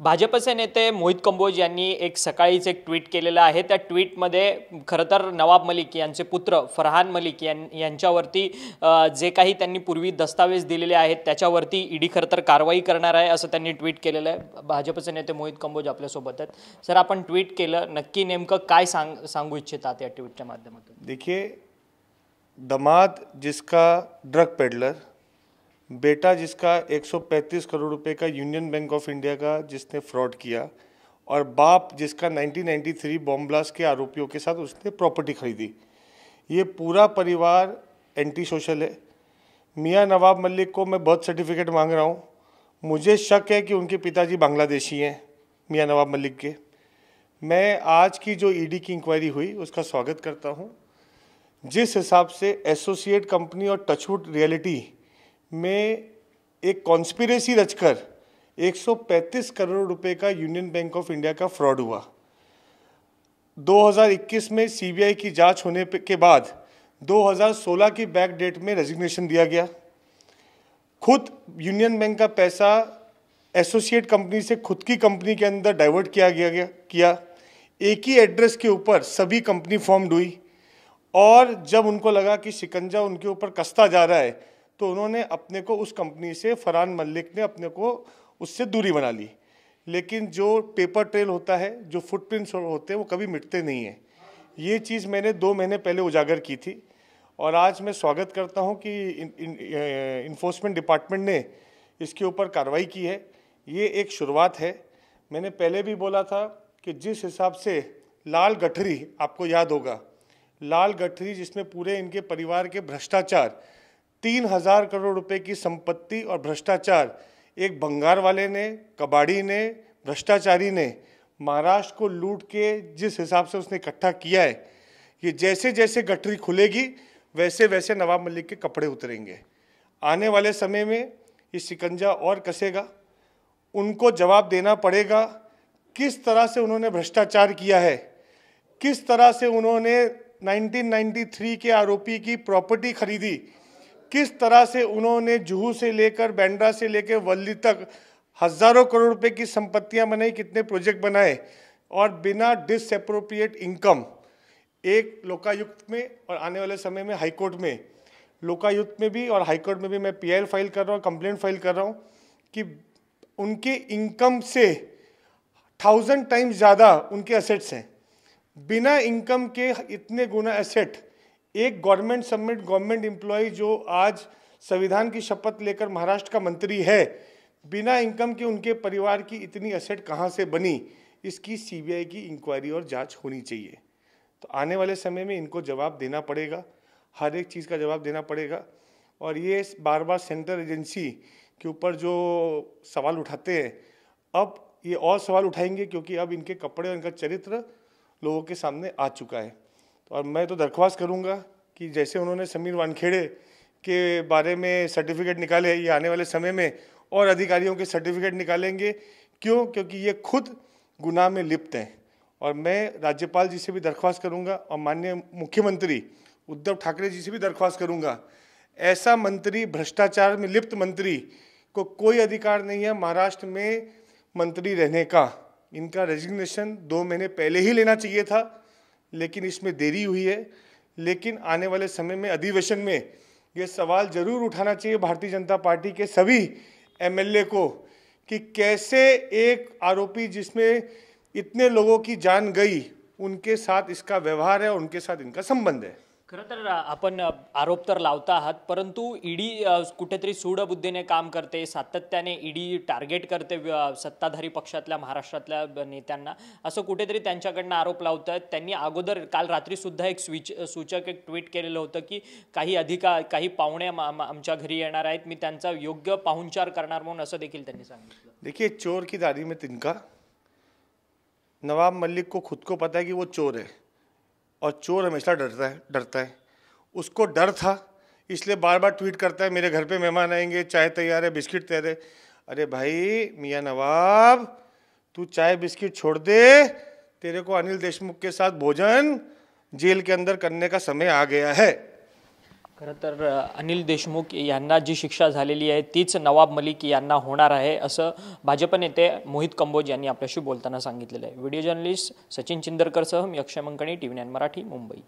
भाजपचे नेते मोहित कंबोज यांनी एक सकाळीच एक ट्विट केलेलं आहे। त्या ट्विटमध्ये खरं तर नवाब मलिक यांचे पुत्र फरहान मलिक यांच्यावरती जे काही त्यांनी पूर्वी दस्तावेज दिलेले आहेत त्याच्यावरती ईडी खरं तर कारवाई करणार आहे असं त्यांनी ट्विट केलेलं आहे। भाजपचे नेते मोहित कंबोज आपल्यासोबत आहेत। सर, आपण ट्विट केलं, नक्की नेमकं काय सांगू इच्छितात या ट्विटच्या माध्यमातून? देखिए, दामाद जिसका ड्रग पेडलर, बेटा जिसका 135 करोड़ रुपए का यूनियन बैंक ऑफ इंडिया का जिसने फ्रॉड किया, और बाप जिसका 1993 बॉम्ब ब्लास्ट के आरोपियों के साथ उसने प्रॉपर्टी खरीदी, ये पूरा परिवार एंटी सोशल है। मियां नवाब मलिक को मैं बर्थ सर्टिफिकेट मांग रहा हूँ। मुझे शक है कि उनके पिताजी बांग्लादेशी हैं, मियां नवाब मलिक के। मैं आज की जो ईडी की इंक्वायरी हुई उसका स्वागत करता हूँ। जिस हिसाब से एसोसिएट कंपनी और टचवुड रियलिटी में एक कॉन्स्पिरेसी रचकर 135 करोड़ रुपए का यूनियन बैंक ऑफ इंडिया का फ्रॉड हुआ। 2021 में सीबीआई की जांच होने के बाद 2016 की बैक डेट में रेजिग्नेशन दिया गया। खुद यूनियन बैंक का पैसा एसोसिएट कंपनी से खुद की कंपनी के अंदर डाइवर्ट किया। एक ही एड्रेस के ऊपर सभी कंपनी फॉर्म्ड हुई, और जब उनको लगा कि शिकंजा उनके ऊपर कसता जा रहा है तो उन्होंने अपने को उस कंपनी से, फरहान मलिक ने अपने को उससे दूरी बना ली। लेकिन जो पेपर ट्रेल होता है, जो फुटप्रिंट्स होते हैं, वो कभी मिटते नहीं हैं। ये चीज़ मैंने 2 महीने पहले उजागर की थी, और आज मैं स्वागत करता हूं कि इन्फोर्समेंट डिपार्टमेंट ने इसके ऊपर कार्रवाई की है। ये एक शुरुआत है। मैंने पहले भी बोला था कि जिस हिसाब से लाल गठरी, आपको याद होगा, लाल गठरी जिसमें पूरे इनके परिवार के भ्रष्टाचार, 3000 करोड़ रुपए की संपत्ति और भ्रष्टाचार, एक भंगार वाले ने, कबाड़ी ने, भ्रष्टाचारी ने महाराष्ट्र को लूट के जिस हिसाब से उसने इकट्ठा किया है, ये जैसे जैसे गठरी खुलेगी वैसे वैसे नवाब मलिक के कपड़े उतरेंगे। आने वाले समय में ये शिकंजा और कसेगा। उनको जवाब देना पड़ेगा किस तरह से उन्होंने भ्रष्टाचार किया है, किस तरह से उन्होंने 1993 के आरोपी की प्रॉपर्टी खरीदी, किस तरह से उन्होंने जुहू से लेकर बैंड्रा से लेकर वल्ली तक हज़ारों करोड़ रुपए की संपत्तियां बनाई, कितने प्रोजेक्ट बनाए, और बिना डिसएप्रोप्रिएट इनकम। एक लोकायुक्त में और आने वाले समय में हाईकोर्ट में, लोकायुक्त में भी और हाईकोर्ट में भी मैं पीआईएल फाइल कर रहा हूँ, कंप्लेंट फाइल कर रहा हूँ कि उनके इनकम से 1000 टाइम्स ज़्यादा उनके एसेट्स हैं। बिना इनकम के इतने गुना एसेट, एक गवर्नमेंट सबमिट गवर्नमेंट एम्प्लॉय जो आज संविधान की शपथ लेकर महाराष्ट्र का मंत्री है, बिना इनकम के उनके परिवार की इतनी एसेट कहाँ से बनी, इसकी सीबीआई की इंक्वायरी और जांच होनी चाहिए। तो आने वाले समय में इनको जवाब देना पड़ेगा, हर एक चीज़ का जवाब देना पड़ेगा। और ये बार बार सेंट्रल एजेंसी के ऊपर जो सवाल उठाते हैं, अब ये और सवाल उठाएंगे, क्योंकि अब इनके कपड़े और इनका चरित्र लोगों के सामने आ चुका है। और मैं तो दरख्वास्त करूंगा कि जैसे उन्होंने समीर वानखेड़े के बारे में सर्टिफिकेट निकाले, ये आने वाले समय में और अधिकारियों के सर्टिफिकेट निकालेंगे। क्यों? क्योंकि ये खुद गुनाह में लिप्त हैं। और मैं राज्यपाल जी से भी दरख्वास्त करूंगा और माननीय मुख्यमंत्री उद्धव ठाकरे जी से भी दरख्वास्त करूंगा, ऐसा मंत्री, भ्रष्टाचार में लिप्त मंत्री को कोई अधिकार नहीं है महाराष्ट्र में मंत्री रहने का। इनका रेजिग्नेशन 2 महीने पहले ही लेना चाहिए था, लेकिन इसमें देरी हुई है। लेकिन आने वाले समय में अधिवेशन में ये सवाल जरूर उठाना चाहिए भारतीय जनता पार्टी के सभी एमएलए को कि कैसे एक आरोपी जिसमें इतने लोगों की जान गई, उनके साथ इसका व्यवहार है और उनके साथ इनका संबंध है। खरं तर आपण आरोप तर लावता आहात, परंतु ईडी कुठेतरी सूडबुद्धीने काम करते, सातत्याने ईडी टार्गेट करते सत्ताधारी पक्षातल्या महाराष्ट्रातल्या नेत्यांना, असं कुठेतरी त्यांच्याकडनं आरोप लावतात। त्यांनी अगोदर काल रात्री सुद्धा एक सूचक एक ट्विट केलेलं होतं की काही पाहुणे आमच्या घरी येणार आहेत, मी त्यांचा योग्य पाहुणचार करणार म्हणून असं देखील त्यांनी सांगितलं। देखिए, चोर की दाढ़ी में तिनका। नवाब मलिक को खुद को पता है कि वो चोर है, और चोर हमेशा डरता है। उसको डर था, इसलिए बार बार ट्वीट करता है मेरे घर पे मेहमान आएंगे, चाय तैयार है, बिस्किट तैयार है। अरे भाई मियां नवाब, तू चाय बिस्किट छोड़ दे, तेरे को अनिल देशमुख के साथ भोजन जेल के अंदर करने का समय आ गया है। खरं तर अनिल देशमुख यांना जी शिक्षा झालेली आहे तीच नवाब मलिक यांना होणार आहे असं भाजप नेते मोहित कंबोज यांनी आपल्याशी बोलताना सांगितलेलं आहे. व्हिडिओ जर्नलिस्ट सचिन चिंदरकरसह मी अक्षय मंकणी, TV9 मराठी, मुंबई.